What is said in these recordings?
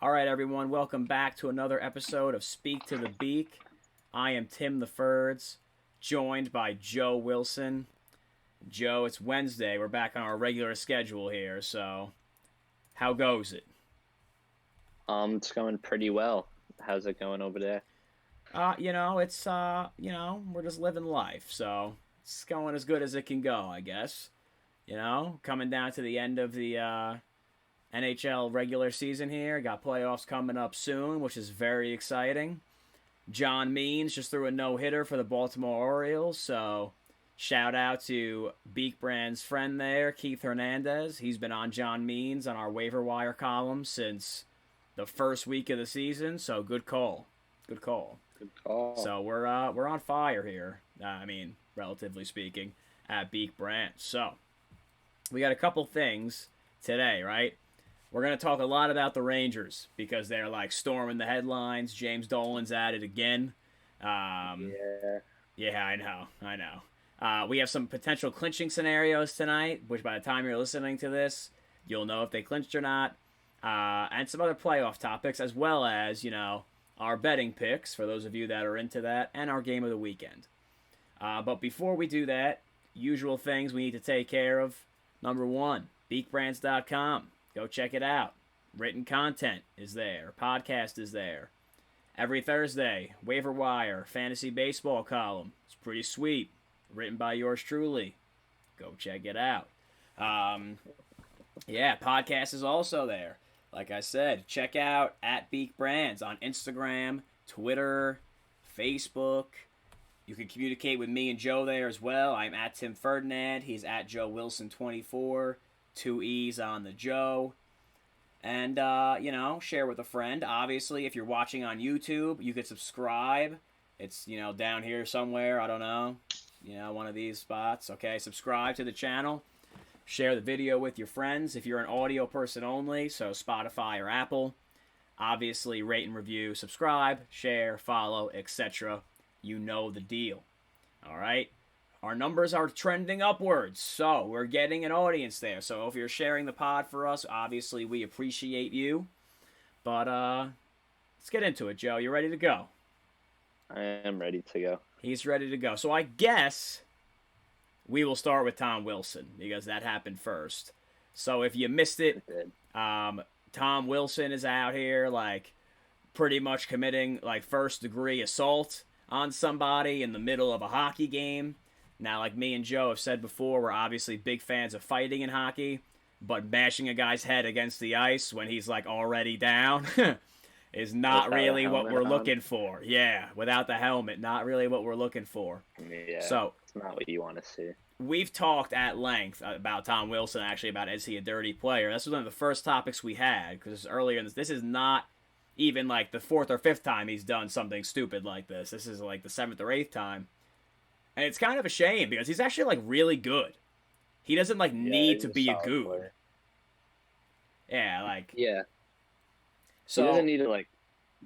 All right, everyone, welcome back to another episode of Speak to the Beak. I am Tim the Ferds, joined by Joe Wilson. Joe, it's Wednesday. We're back on our regular schedule here, so how goes it? It's going pretty well. How's it going over there? We're just living life, so it's going as good as it can go, I guess. Coming down to the end of the NHL regular season here. Got playoffs coming up soon, which is very exciting. John Means just threw a no-hitter for the Baltimore Orioles, so shout out to Beak Brand's friend there, Keith Hernandez. He's been on John Means on our waiver wire column since the first week of the season, so good call. Good call. Good call. So we're on fire here. Relatively speaking, at Beak Brand. So we got a couple things today, right? We're going to talk a lot about the Rangers because they're like storming the headlines. James Dolan's at it again. Yeah. Yeah, I know. We have some potential clinching scenarios tonight, which by the time you're listening to this, you'll know if they clinched or not. And some other playoff topics, as well as, our betting picks for those of you that are into that, and our game of the weekend. But before we do that, usual things we need to take care of. Number one, beakbrands.com. Go check it out. Written content is there. Podcast is there. Every Thursday, waiver wire, fantasy baseball column. It's pretty sweet. Written by yours truly. Go check it out. Podcast is also there. Like I said, check out at Beak Brands on Instagram, Twitter, Facebook. You can communicate with me and Joe there as well. I'm at Tim Ferdinand. He's at Joe Wilson 24. 2 E's on the Joe. And, share with a friend. Obviously, if you're watching on YouTube, you could subscribe. It's, down here somewhere. I don't know. One of these spots. Okay, subscribe to the channel. Share the video with your friends if you're an audio person only, so Spotify or Apple. Obviously, rate and review, subscribe, share, follow, etc. You know the deal. All right? Our numbers are trending upwards, so we're getting an audience there. So if you're sharing the pod for us, obviously we appreciate you. But let's get into it, Joe. You ready to go? I am ready to go. He's ready to go. So I guess we will start with Tom Wilson because that happened first. So if you missed it, Tom Wilson is out here pretty much committing first degree assault on somebody in the middle of a hockey game. Now, like me and Joe have said before, we're obviously big fans of fighting in hockey, but bashing a guy's head against the ice when he's already down is not really what we're looking for. Yeah, without the helmet, not really what we're looking for. Yeah, so it's not what you want to see. We've talked at length about Tom Wilson, actually, about is he a dirty player. This was one of the first topics we had, because earlier in this is not even the fourth or fifth time he's done something stupid like this. This is the seventh or eighth time. And it's kind of a shame because he's actually really good. He doesn't need to be a goon. Player. Yeah, yeah. So he doesn't need to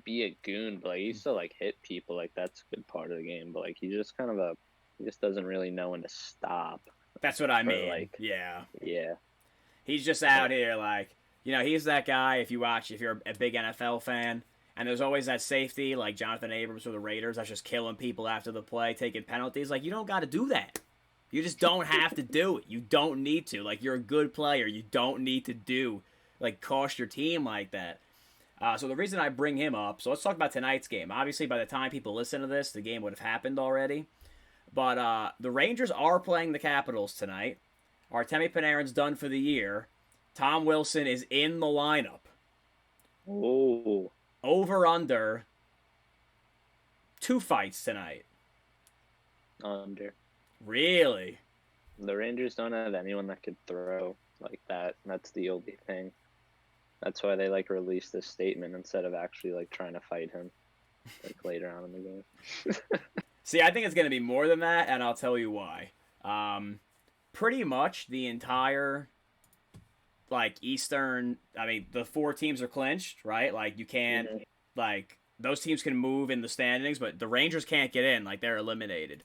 be a goon, but he used to hit people. That's a good part of the game. But he's just he just doesn't really know when to stop. That's what I mean. Yeah. Yeah. He's just out here he's that guy. If you're a big NFL fan. And there's always that safety, like Jonathan Abrams for the Raiders, that's just killing people after the play, taking penalties. You don't got to do that. You just don't have to do it. You don't need to. You're a good player. You don't need to cost your team like that. So the reason I bring him up, so let's talk about tonight's game. Obviously, by the time people listen to this, the game would have happened already. But the Rangers are playing the Capitals tonight. Artemi Panarin's done for the year. Tom Wilson is in the lineup. Oh. Over under 2 fights tonight. Under. Really? The Rangers don't have anyone that could throw like that. That's the only thing. That's why they released this statement instead of actually trying to fight him later on in the game. See, I think it's going to be more than that, and I'll tell you why. Pretty much the entire Eastern, the 4 teams are clinched, right? You can't, those teams can move in the standings, but the Rangers can't get in, they're eliminated.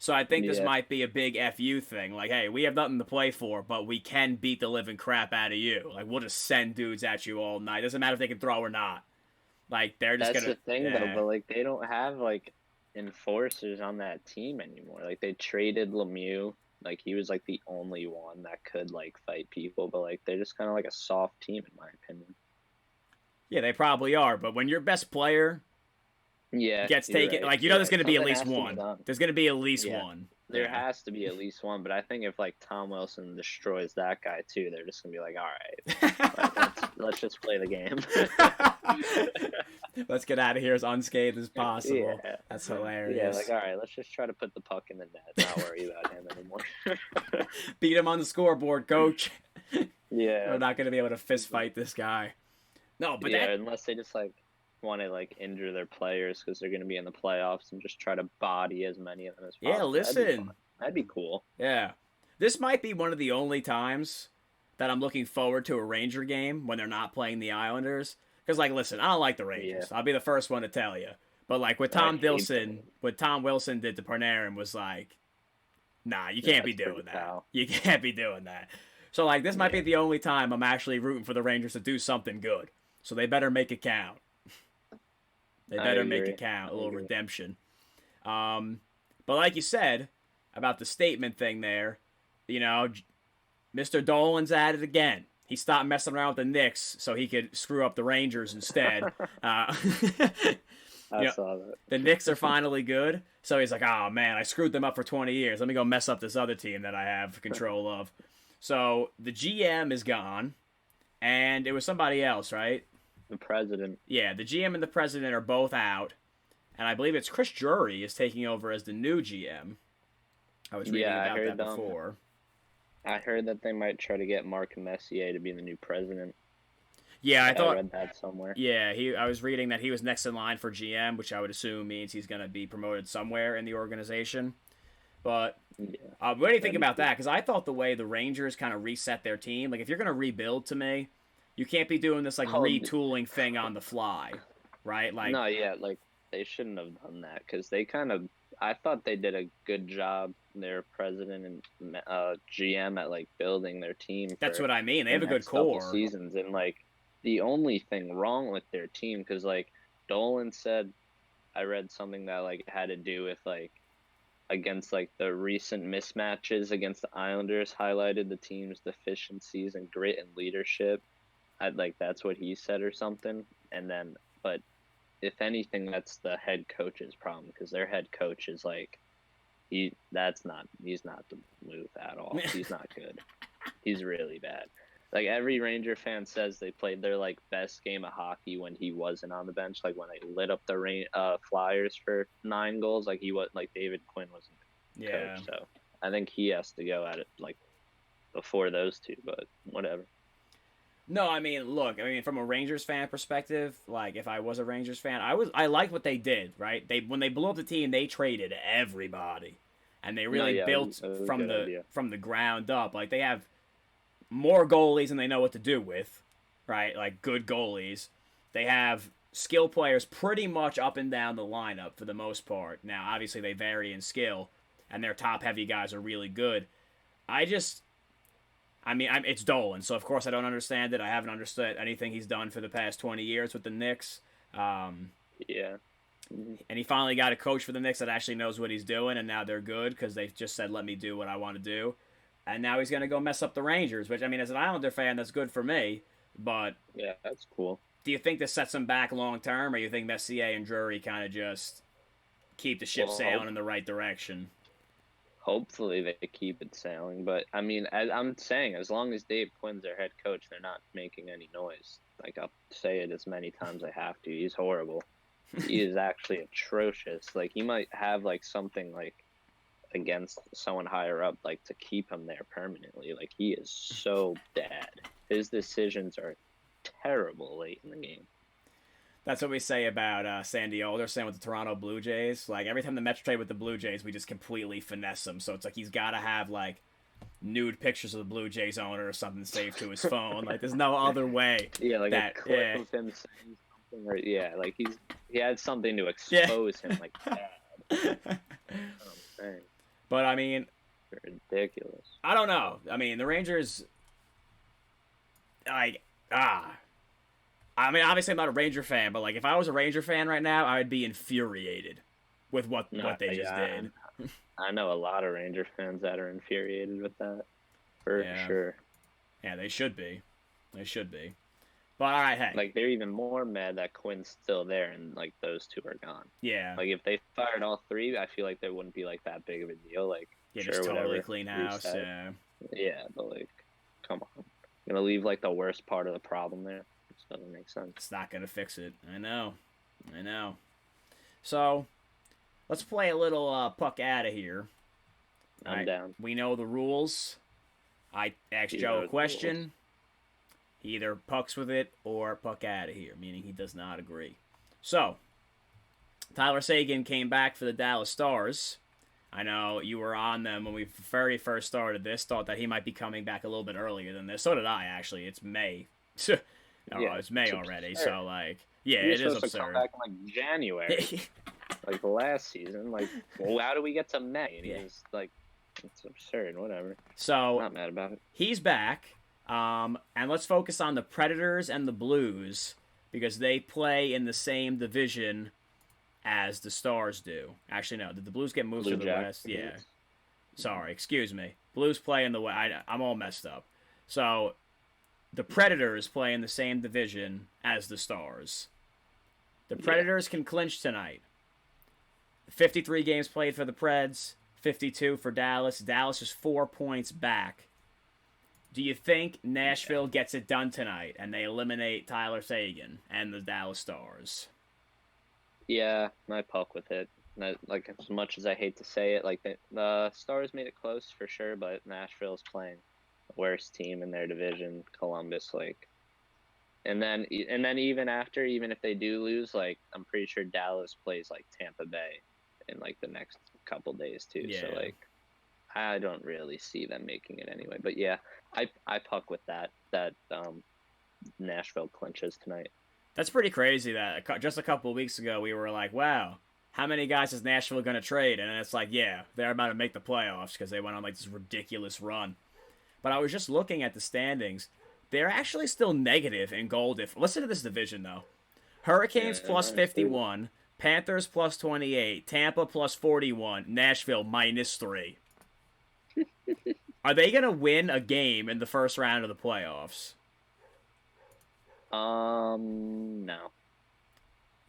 So I think this Yeah. might be a big FU thing. Like, hey, we have nothing to play for, but we can beat the living crap out of you. Like, we'll just send dudes at you all night. Doesn't matter if they can throw or not. Like, they're just That's gonna, the thing though, yeah. but like they don't have like enforcers on that team anymore. Like they traded Lemieux. Like he was like the only one that could like fight people, but like they're just kind of like a soft team in my opinion. Yeah, they probably are. But when your best player Yeah, gets you're taken, right. like, You're there's right. going to be at Something least has to be one. done. There's going to be at least Yeah. one. There Yeah. has to be at least one, but I think if like Tom Wilson destroys that guy too, they're just gonna be like, all right, let's just play the game. Let's get out of here as unscathed as possible. Yeah. That's hilarious. Yeah, like all right, let's just try to put the puck in the net, not worry about him anymore. Beat him on the scoreboard, coach. Yeah. We're not going to be able to fist fight this guy. No, but yeah, unless they just like want to like injure their players because they're going to be in the playoffs and just try to body as many of them as possible. Yeah, listen. That'd be cool. Yeah. This might be one of the only times that I'm looking forward to a Ranger game when they're not playing the Islanders. Because, like, listen, I don't like the Rangers. Yeah. I'll be the first one to tell you. But, like, what Tom Wilson did to Panarin was like, nah, you can't be doing that. Foul. You can't be doing that. So, like, this might be the only time I'm actually rooting for the Rangers to do something good. So they better make it count. They better make it count. A little redemption. But like you said about the statement thing there, you know, Mr. Dolan's at it again. He stopped messing around with the Knicks so he could screw up the Rangers instead. I saw that. The Knicks are finally good. So he's like, oh, man, I screwed them up for 20 years. Let me go mess up this other team that I have control of. So the GM is gone, and it was somebody else, right? The president. Yeah, the GM and the president are both out, and I believe it's Chris Drury is taking over as the new GM. I was reading about that before. I heard that they might try to get Mark Messier to be the new president. Yeah, I read that somewhere. Yeah, I was reading that he was next in line for GM, which I would assume means he's going to be promoted somewhere in the organization. But what do you think about that? Because I thought the way the Rangers kind of reset their team, like if you're going to rebuild, to me, you can't be doing this like retooling thing on the fly, right? Like no, yeah, like they shouldn't have done that because they kind of. I thought they did a good job, their president and GM, at like building their team. That's what I mean. They have a good core. Seasons, and like the only thing wrong with their team, because like Dolan said, I read something that like had to do with like against like the recent mismatches against the Islanders highlighted the team's deficiencies in grit and leadership. That's what he said or something, and then but. If anything, that's the head coach's problem because their head coach is like, he's not the move at all. He's not good. He's really bad. Like every Ranger fan says they played their like best game of hockey when he wasn't on the bench. Like when they lit up the Flyers for 9 goals. Like he was like David Quinn wasn't the coach. So I think he has to go at it like before those two. But whatever. No, I mean, look, from a Rangers fan perspective, like if I was a Rangers fan, I liked what they did, right? When they blew up the team, they traded everybody, and they really built from the ground up. Like they have more goalies than they know what to do with, right? Like good goalies. They have skill players pretty much up and down the lineup for the most part. Now, obviously, they vary in skill, and their top heavy guys are really good. It's Dolan, so of course I don't understand it. I haven't understood anything he's done for the past 20 years with the Knicks. Yeah. And he finally got a coach for the Knicks that actually knows what he's doing, and now they're good because they just said, let me do what I want to do. And now he's going to go mess up the Rangers, which, as an Islander fan, that's good for me. But yeah, that's cool. Do you think this sets him back long term, or you think Messier and Drury kind of just keep the ship sailing in the right direction? Hopefully they keep it sailing, but as I'm saying, as long as Dave Quinn's their head coach, they're not making any noise. Like I'll say it as many times as I have to. He's horrible. He is actually atrocious. Like he might have like something like against someone higher up, like to keep him there permanently. Like he is so bad. His decisions are terrible late in the game. That's what we say about Sandy Alderson with the Toronto Blue Jays. Like, every time the Mets trade with the Blue Jays, we just completely finesse him. So it's like he's got to have, like, nude pictures of the Blue Jays owner or something saved to his phone. Like, there's no other way. Yeah, like a clip of him saying something. Or, yeah, like he had something to expose him like that. But I mean, Ridiculous. I don't know. I mean, the Rangers, like, I mean, obviously I'm not a Ranger fan, but like, if I was a Ranger fan right now, I would be infuriated with what they just did. I know a lot of Ranger fans that are infuriated with that, for sure. Yeah, they should be. They should be. But all right, hey. Like, they're even more mad that Quinn's still there and like those two are gone. Yeah. Like, if they fired all three, I feel like there wouldn't be like that big of a deal. Like, yeah, sure, just totally whatever, clean house. reset. Yeah. Yeah, but like, come on, you're gonna leave like the worst part of the problem there. This doesn't make sense. It's not gonna fix it. I know. So, let's play a little puck out of here. I'm down. We know the rules. I asked Joe a question. He either pucks with it or puck out of here, meaning he does not agree. So, Tyler Seguin came back for the Dallas Stars. I know you were on them when we very first started this, thought that he might be coming back a little bit earlier than this. So did I, actually. It's May. It's May already, absurd. So, like, yeah, You're it is supposed to come absurd. back in like January, like last season. Like, well, how do we get to May? And he's like, it's absurd. Whatever. So, I'm not mad about it. He's back. And let's focus on the Predators and the Blues because they play in the same division as the Stars do. Actually, no. Did the Blues get moved to the West? Yeah. Sorry. Excuse me. Blues play in the West. I'm all messed up. So, the Predators play in the same division as the Stars. The Predators can clinch tonight. 53 games played for the Preds, 52 for Dallas. Dallas is 4 points back. Do you think Nashville gets it done tonight and they eliminate Tyler Seguin and the Dallas Stars? Yeah, I puck with it. Like, as much as I hate to say it, like the Stars made it close for sure, but Nashville's playing the worst team in their division, Columbus. Like, and then even if they do lose, like, I'm pretty sure Dallas plays like Tampa Bay in like the next couple days too. Yeah. So like, I don't really see them making it anyway. But yeah, I puck with that Nashville clinches tonight. That's pretty crazy that just a couple of weeks ago we were like, wow, how many guys is Nashville going to trade? And it's like, yeah, they're about to make the playoffs because they went on like this ridiculous run. But I was just looking at the standings. They're actually still negative in goal difference. Listen to this division, though. Hurricanes plus 51, Panthers plus 28, Tampa plus 41, Nashville minus 3. Are they going to win a game in the first round of the playoffs? No.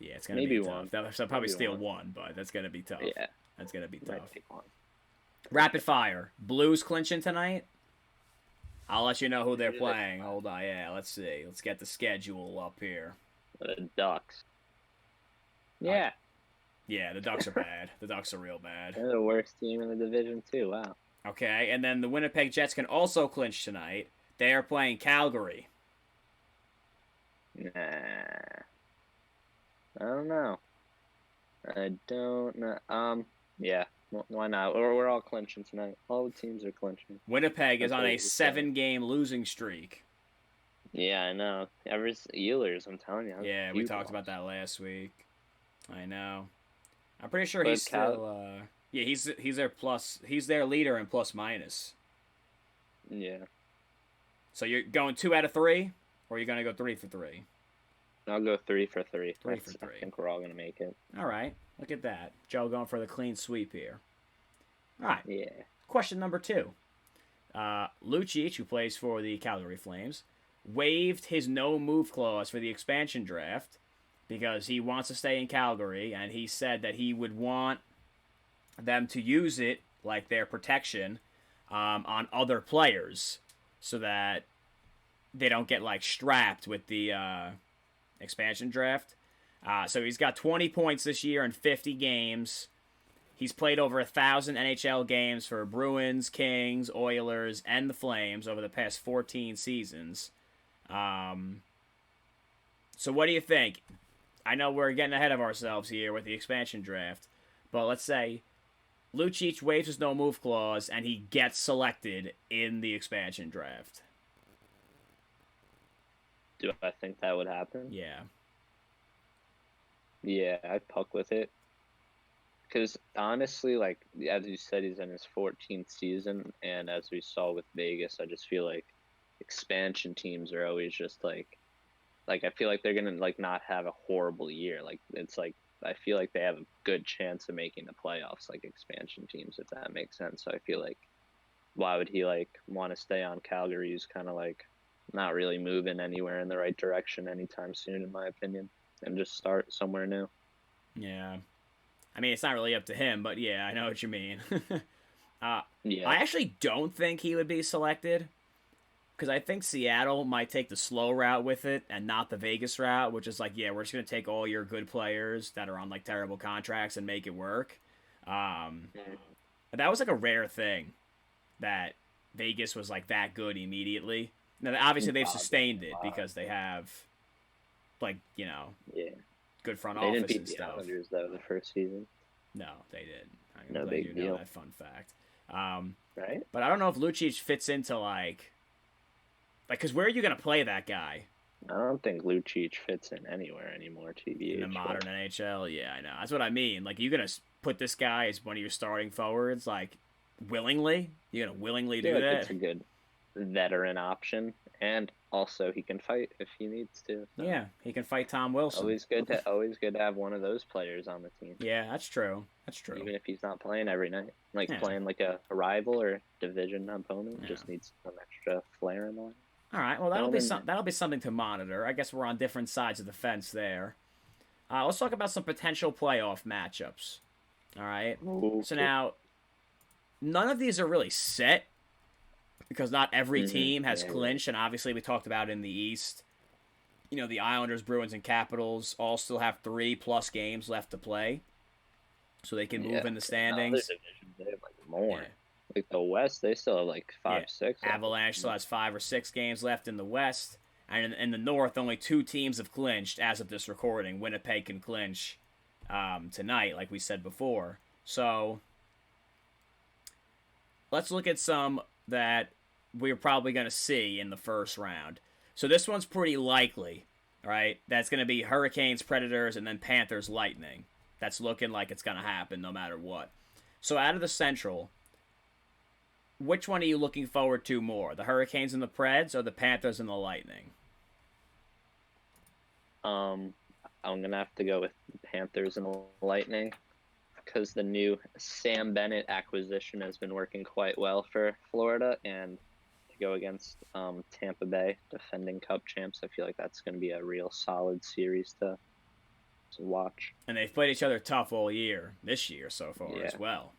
Yeah, it's going to be tough. They'll probably steal one, but that's going to be tough. Yeah. That's going to be tough. One. Rapid fire. Blues clinching tonight? I'll let you know who they're playing. Hold on, yeah, let's see. Let's get the schedule up here. The Ducks. Yeah. Yeah, the Ducks are bad. The Ducks are real bad. They're the worst team in the division, too. Wow. Okay, and then the Winnipeg Jets can also clinch tonight. They are playing Calgary. Nah. I don't know. Yeah. Why not? We're all clinching tonight. All the teams are clinching. Winnipeg is on a 7-game losing streak. Yeah, I know. Ehlers, I'm telling you. Yeah, we talked about that last week. I know. I'm pretty sure he's still. Yeah, he's their plus. He's their leader in plus minus. Yeah. So you're going 2 out of 3, or you're gonna go 3 for 3? I'll go 3 for 3. 3 for 3. I think we're all gonna make it. All right. Look at that. Joe going for the clean sweep here. All right. Yeah. Question number 2. Lucic, who plays for the Calgary Flames, waived his no-move clause for the expansion draft because he wants to stay in Calgary, and he said that he would want them to use it like their protection on other players so that they don't get like strapped with the expansion draft. So he's got 20 points this year in 50 games. He's played over 1,000 NHL games for Bruins, Kings, Oilers, and the Flames over the past 14 seasons. So what do you think? I know we're getting ahead of ourselves here with the expansion draft, but let's say Lucic waives his no-move clause and he gets selected in the expansion draft. Do I think that would happen? Yeah. Yeah, I'd puck with it. Because honestly, like as you said, he's in his 14th season, and as we saw with Vegas, I just feel like expansion teams are always just like I feel like they're gonna like not have a horrible year. Like it's like I feel like they have a good chance of making the playoffs, like expansion teams, if that makes sense. So I feel like why would he like want to stay on Calgary? He's kind of like not really moving anywhere in the right direction anytime soon, in my opinion, and just start somewhere new. Yeah. I mean, it's not really up to him, but yeah, I know what you mean. I Yeah, actually don't think he would be selected because I think Seattle might take the slow route with it and not the Vegas route, which is like, yeah, we're just gonna take all your good players that are on like terrible contracts and make it work. mm, But that was like a rare thing that Vegas was like that good immediately. Now, obviously, they've bothering sustained a it lot. because they have like Yeah, good front they didn't office beat and the stuff. Islanders though the first season. No, they didn't. I'm No glad you big know deal, that fun fact. Um, right? but I don't know if Lucic fits into like, because where are you gonna play that guy I don't think Lucic fits in anywhere anymore, in the TBH. But modern NHL? Yeah, I know. That's what I mean. Like, you gonna put this guy as one of your starting forwards, like willingly? You gonna willingly I feel do like that? it's a good veteran option, and also he can fight if he needs to. So Yeah, he can fight Tom Wilson. always good to have one of those players on the team, Yeah, that's true. That's true. even if he's not playing every night. Like Yeah. playing like a rival or division opponent, Yeah. just needs some extra flair in the line. All right. Well, Throw him in there. that'll be something to monitor. I guess we're on different sides of the fence there. Let's talk about some potential playoff matchups. All right. So Okay. now, none of these are really set because not every team has Yeah, clinched, and obviously we talked about in the East. You know, the Islanders, Bruins, and Capitals all still have 3+ games left to play, so they can move in the In the other standings. divisions, they have like more. Yeah. Like the West, they still have like Yeah. 5, 6. Avalanche still has 5 or 6 games left in the West. And in the North, only 2 teams have clinched as of this recording. Winnipeg can clinch tonight, like we said before. So let's look at some that we're probably going to see in the first round. So this one's pretty likely, right? That's going to be Hurricanes, Predators, and then Panthers, Lightning. That's looking like it's going to happen no matter what. So out of the Central, which one are you looking forward to more? The Hurricanes and the Preds or the Panthers and the Lightning? I'm gonna have to go with the Panthers and the Lightning because the new Sam Bennett acquisition has been working quite well for Florida, and to go against Tampa Bay, defending Cup champs, I feel like that's going to be a real solid series to watch. And they've played each other tough all year, this year so far Yeah. as well.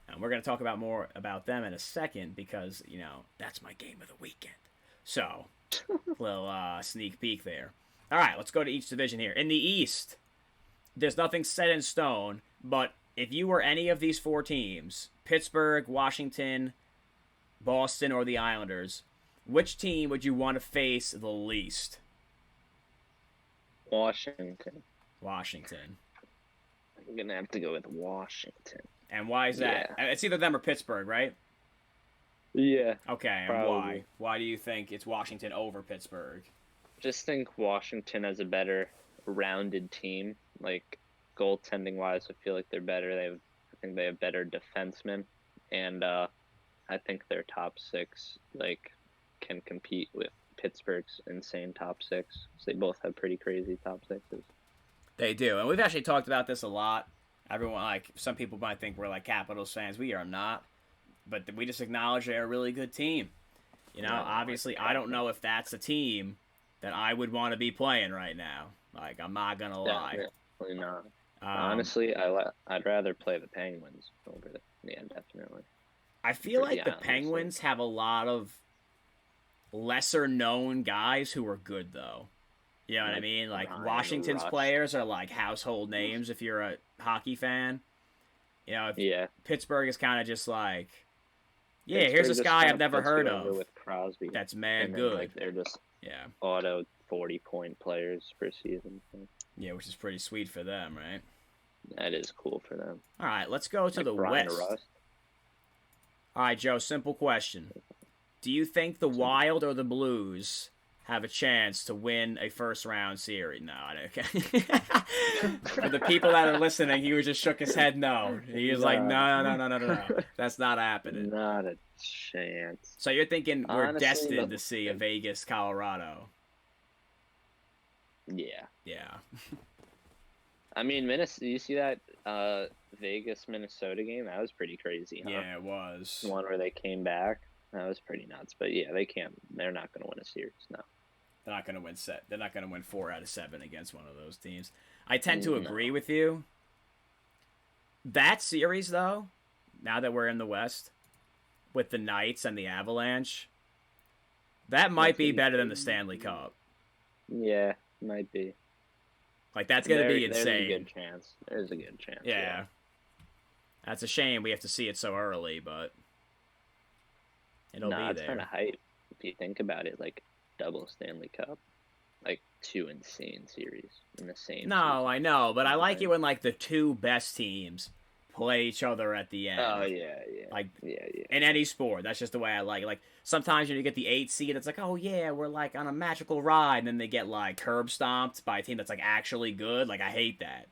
And we're going to talk about more about them in a second because, you know, that's my game of the weekend. So, little sneak peek there. All right, let's go to each division here. In the East, there's nothing set in stone, but if you were any of these 4 teams, Pittsburgh, Washington, Boston, or the Islanders, which team would you want to face the least? Washington. Washington. I'm gonna have to go with Washington. And why is that? Yeah. It's either them or Pittsburgh, right? Yeah. Okay, and Probably. why? Why do you think it's Washington over Pittsburgh? Just think Washington has a better rounded team. Like goaltending wise, I feel like they're better. I think they have better defensemen, and I think their top 6 like can compete with Pittsburgh's insane top 6. So they both have pretty crazy top 6s. They do, and we've actually talked about this a lot. Everyone, like, some people might think we're like Capitals fans. We are not, but we just acknowledge they're a really good team. You know, Yeah, obviously, I don't know if that's a team that I would want to be playing right now. Like, I'm not gonna lie. Definitely not. Honestly, I'd rather play the Penguins over the. Yeah, definitely. I feel For like the the Islanders, Penguins have a lot of lesser known guys who are good though. You know what I Like mean? Like Ryan Washington's Rush. players are like household names if you're a hockey fan. You know, if Yeah. Pittsburgh is kind of just like, yeah, here's Pittsburgh this just guy kinda I've never puts you heard over of. with Crosby. That's mad And then, good. like, they're just Yeah, auto 40-point players per season. So yeah, which is pretty sweet for them, right? that is cool for them. All right, let's go to Like the Brian West. Rust. All right, Joe, simple question. Do you think the Wild or the Blues have a chance to win a first round series. No, okay. For the people that are listening, he was just shook his head no. He was like, no. That's not happening. Not a chance. So you're thinking we're Honestly, destined to see a Vegas, Colorado. Yeah. Yeah. I mean, Minnesota. You see that Vegas Minnesota game? That was pretty crazy. Huh? Yeah, it was. The one where they came back. That was pretty nuts. But yeah, they can't. They're not going to win a series. No. They're not going to win set. They're not going to win 4 out of 7 against one of those teams. I tend to agree with you. That series, though, now that we're in the West, with the Knights and the Avalanche, that might be better than the Stanley Cup. Yeah, might be. Like, that's going to be insane. There's a good chance. There's a good chance. Yeah. That's a shame we have to see it so early, but it'll be there. It's kind of hype if you think about it. Like, double Stanley Cup. Like, 2 insane series in the same season. I know, but I like it when, like, the 2 best teams play each other at the end. Oh, yeah. Like, yeah. In any sport. That's just the way I like it. Like, sometimes when you get the 8 seed, it's like, oh, yeah, we're, like, on a magical ride. And then they get, like, curb stomped by a team that's, like, actually good. Like, I hate that.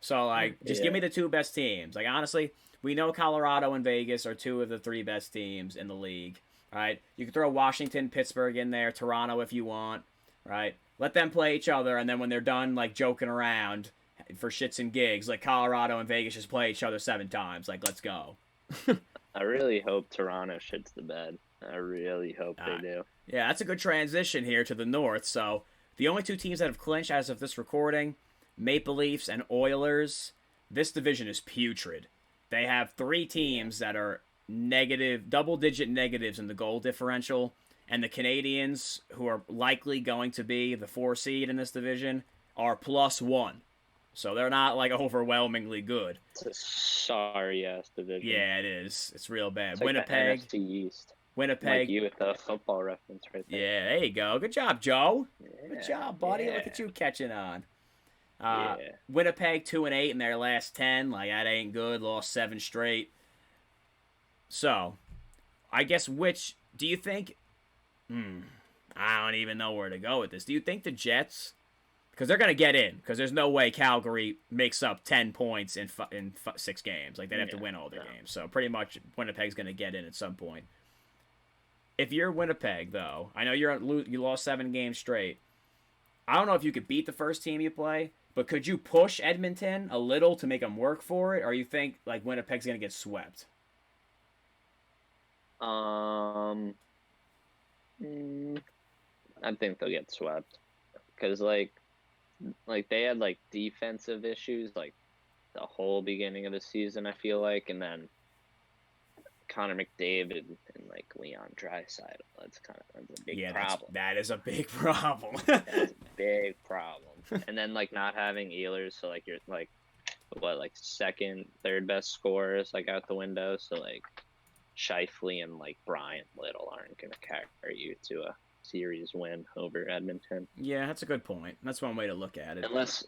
So, like, just give me the 2 best teams. Like, honestly, we know Colorado and Vegas are 2 of the 3 best teams in the league. Right? You can throw Washington, Pittsburgh in there, Toronto if you want. Right? Let them play each other, and then when they're done, like, joking around for shits and gigs, like, Colorado and Vegas just play each other 7 times. Like, let's go. I really hope Toronto shits the bed. I really hope they do. Yeah, that's a good transition here to the North. So, the only 2 teams that have clinched as of this recording, Maple Leafs and Oilers. This division is putrid. They have 3 teams that are negative, double-digit negatives in the goal differential. And the Canadians, who are likely going to be the 4 seed in this division, are +1. So they're not, like, overwhelmingly good. It's a sorry-ass division. Yeah, it is. It's real bad. It's Winnipeg. Like the NFC East. Winnipeg. Like you with the football reference right there. Yeah, there you go. Good job, Joe. Yeah, Good job, buddy. yeah. Look at you catching on. Yeah. Winnipeg 2-8 in their last 10. Like, that ain't good. Lost 7 straight. So, I guess which do you think? I don't even know where to go with this. Do you think the Jets? Because they're gonna get in. Because there's no way Calgary makes up 10 points in 6 games. Like, they'd have to win all their games. So pretty much Winnipeg's gonna get in at some point. If you're Winnipeg, though, I know you lost 7 games straight. I don't know if you could beat the first team you play, but could you push Edmonton a little to make them work for it, or you think like Winnipeg's gonna get swept? I think they'll get swept because like they had like defensive issues like the whole beginning of the season. I feel like, and then Connor McDavid and like Leon Draisaitl. That's a big problem. That is a big problem. That's a big problem. And then like not having Ehlers, so like you're like second, third best scorers like out the window. So like Scheifele and like Brian Little aren't gonna carry you to a series win over Edmonton. Yeah, that's a good point. That's one way to look at it. Unless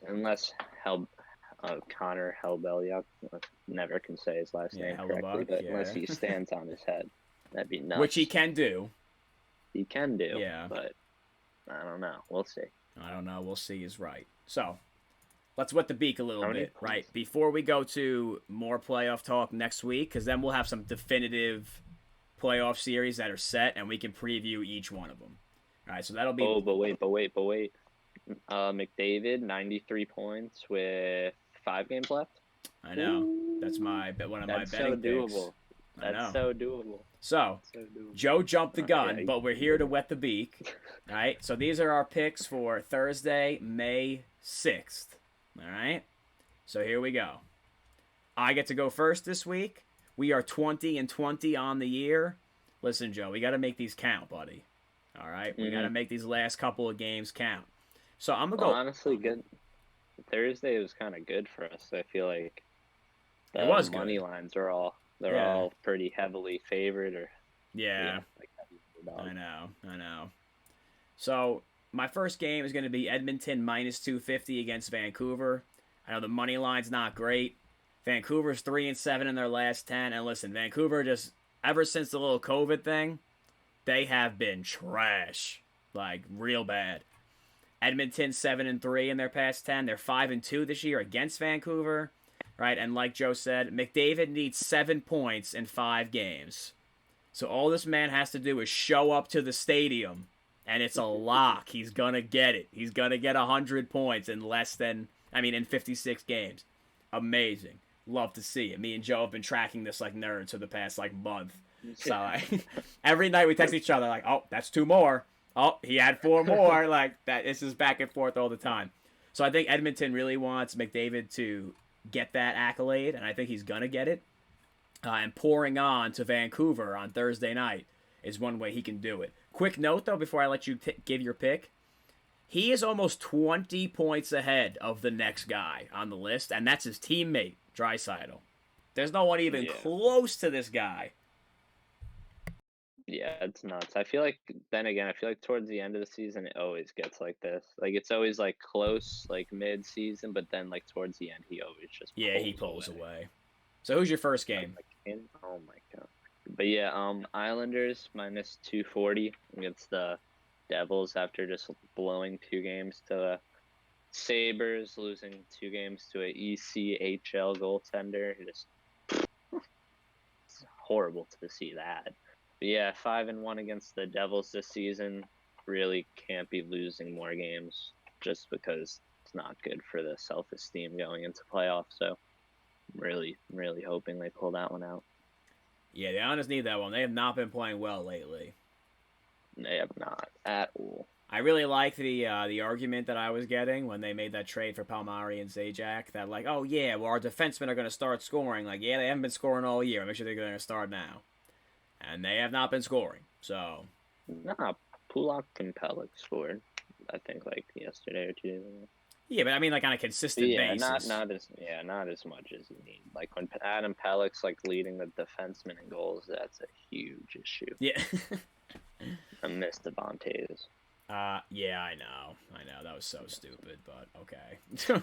Connor Hellbellyuk, never can say his last name correctly, but unless he stands on his head, that'd be nuts. Which he can do. He can do. Yeah. But I don't know. We'll see. I don't know. We'll see is right. So, let's wet the beak a little bit, right? Before we go to more playoff talk next week, because then we'll have some definitive playoff series that are set, and we can preview each one of them. All right, so that'll be... Oh, but wait. McDavid, 93 points with 5 games left. I know. Ooh. That's one of my betting picks. That's so doable. So, Joe jumped the gun, but we're here to wet the beak. All right, so these are our picks for Thursday, May 6th. All right, so here we go. I get to go first this week. We are 20-20 on the year. Listen, Joe, we got to make these count, buddy. All right, we got to make these last couple of games count. So I'm gonna go. Honestly, good. Thursday was kind of good for us. I feel like the money lines are all pretty heavily favored. I know. So my first game is going to be Edmonton -250 against Vancouver. I know the money line's not great. Vancouver's 3-7 in their last 10, and listen, Vancouver just ever since the little COVID thing, they have been trash. like real bad. Edmonton 7-3 in their past 10. They're 5-2 this year against Vancouver, right? And like Joe said, McDavid needs 7 points in 5 games. So all this man has to do is show up to the stadium, and it's a lock. He's gonna get it. He's gonna get 100 points in in 56 games. Amazing. Love to see it. Me and Joe have been tracking this like nerds for the past like month. So every night we text each other like, oh, that's 2 more. Oh, he had 4 more. Like that. This is back and forth all the time. So I think Edmonton really wants McDavid to get that accolade, and I think he's gonna get it. And pouring on to Vancouver on Thursday night is one way he can do it. Quick note, though, before I let you give your pick. He is almost 20 points ahead of the next guy on the list, and that's his teammate, Draisaitl. There's no one even close to this guy. Yeah, it's nuts. I feel like towards the end of the season, it always gets like this. Like, it's always, like, close, like, mid-season, but then, like, towards the end, he always just pulls away. So who's your first game? Oh my god. But yeah, Islanders minus 240 against the Devils after just blowing 2 games to the Sabres, losing 2 games to a ECHL goaltender. It's horrible to see that. But yeah, 5-1 against the Devils this season. Really can't be losing more games just because it's not good for the self-esteem going into playoffs. So really, really hoping they pull that one out. Yeah, the Islanders need that one. They have not been playing well lately. They have not at all. I really like the argument that I was getting when they made that trade for Palmieri and Zajac. That like, oh yeah, well our defensemen are going to start scoring. Like, yeah, they haven't been scoring all year. Make sure they're going to start now, and they have not been scoring. So, nah, Pulak and Pelech scored. I think like yesterday or 2 days ago. Yeah, but I mean, like on a consistent basis. Not as much as you need. Like when Adam Pelech's like leading the defenseman in goals, that's a huge issue. Yeah. I miss Devontae's. Yeah, I know. That was so stupid, but okay.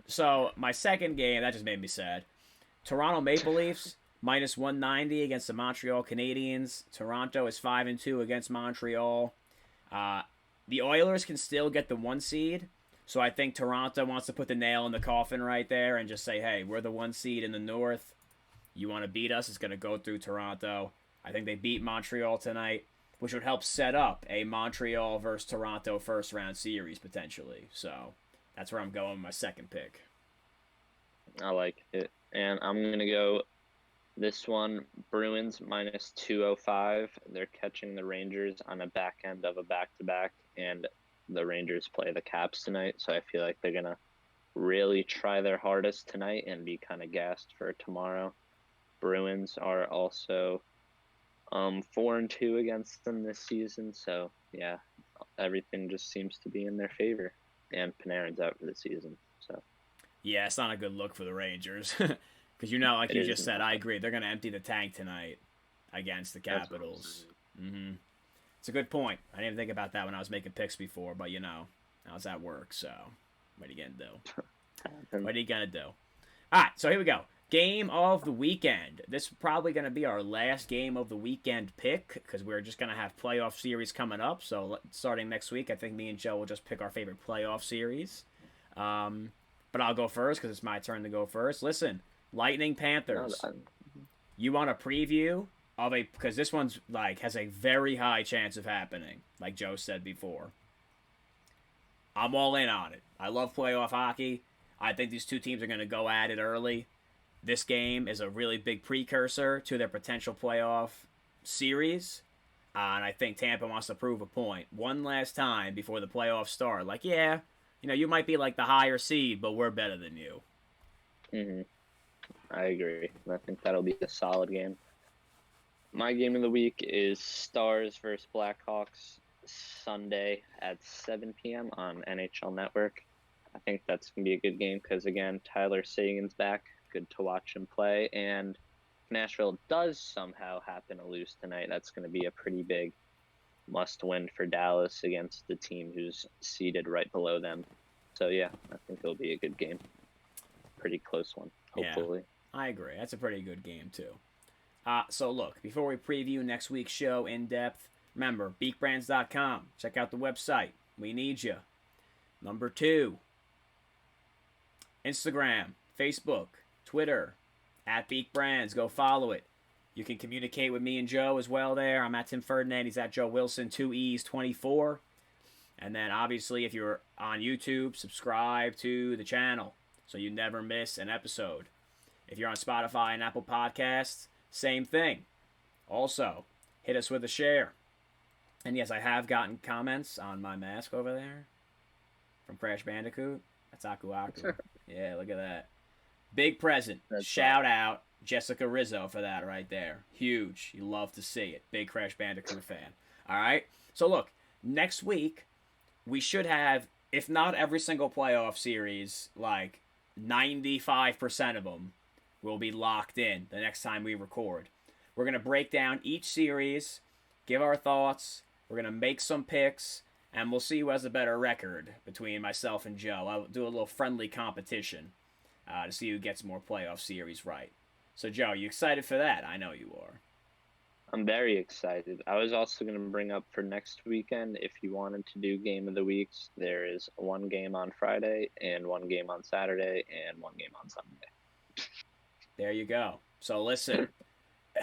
So my second game that just made me sad. Toronto Maple Leafs minus 190 against the Montreal Canadiens. Toronto is 5-2 against Montreal. The Oilers can still get the 1 seed, so I think Toronto wants to put the nail in the coffin right there and just say, hey, we're the 1 seed in the North. You want to beat us? It's going to go through Toronto. I think they beat Montreal tonight, which would help set up a Montreal versus Toronto first-round series, potentially. So that's where I'm going with my second pick. I like it. And I'm going to go this one, Bruins minus 205. They're catching the Rangers on a back end of a back-to-back, and the Rangers play the Caps tonight, so I feel like they're going to really try their hardest tonight and be kind of gassed for tomorrow. Bruins are also 4-2 against them this season, so yeah, everything just seems to be in their favor, and Panarin's out for the season, so. Yeah, it's not a good look for the Rangers. Because like you just said, I agree. They're going to empty the tank tonight against the Capitals. Mm-hmm. It's a good point. I didn't even think about that when I was making picks before, but how's that work? So, what are you going to do? What are you going to do? All right, so here we go. Game of the weekend. This is probably going to be our last game of the weekend pick because we're just going to have playoff series coming up. So, starting next week, I think me and Joe will just pick our favorite playoff series. But I'll go first because it's my turn to go first. Listen. Lightning Panthers. You want a preview of because this one's has a very high chance of happening, like Joe said before. I'm all in on it. I love playoff hockey. I think these two teams are going to go at it early. This game is a really big precursor to their potential playoff series. And I think Tampa wants to prove a point one last time before the playoffs start. Like, yeah, you might be like the higher seed, but we're better than you. Mm-hmm. I agree. I think that'll be a solid game. My game of the week is Stars versus Blackhawks Sunday at 7 p.m. on NHL Network. I think that's going to be a good game because, again, Tyler Seguin's back. Good to watch him play. And if Nashville does somehow happen to lose tonight, that's going to be a pretty big must-win for Dallas against the team who's seated right below them. So, yeah, I think it'll be a good game. Pretty close one, hopefully. Yeah. I agree. That's a pretty good game, too. So, look, before we preview next week's show in depth, Remember, beakbrands.com. Check out the website. We need you. Number 2, Instagram, Facebook, Twitter, at Beak Brands. Go follow it. You can communicate with me and Joe as well there. I'm at Tim Ferdinand. He's at Joe Wilson, 2Es24. And then, obviously, if you're on YouTube, subscribe to the channel so you never miss an episode. If you're on Spotify and Apple Podcasts, same thing. Also, hit us with a share. And yes, I have gotten comments on my mask over there from Crash Bandicoot. That's Aku Aku. Yeah, look at that. Big present. Shout out Jessica Rizzo for that right there. Huge. You love to see it. Big Crash Bandicoot fan. All right? So look, next week, we should have, if not every single playoff series, like 95% of them will be locked in the next time we record. We're going to break down each series, give our thoughts, we're going to make some picks, and we'll see who has a better record between myself and Joe. I'll do a little friendly competition to see who gets more playoff series right. So, Joe, you excited for that? I know you are. I'm very excited. I was also going to bring up for next weekend, if you wanted to do Game of the Weeks, there is one game on Friday and one game on Saturday and one game on Sunday. There you go. So listen,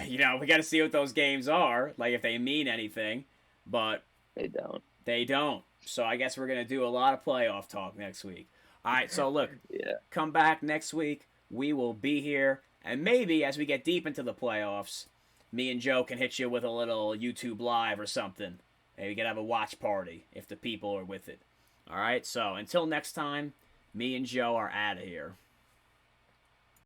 we got to see what those games are, like if they mean anything, but they don't. They don't. So I guess we're going to do a lot of playoff talk next week. All right, so look, Come back next week. We will be here, and maybe as we get deep into the playoffs, me and Joe can hit you with a little YouTube Live or something. Maybe we can have a watch party if the people are with it. All right, so until next time, me and Joe are out of here.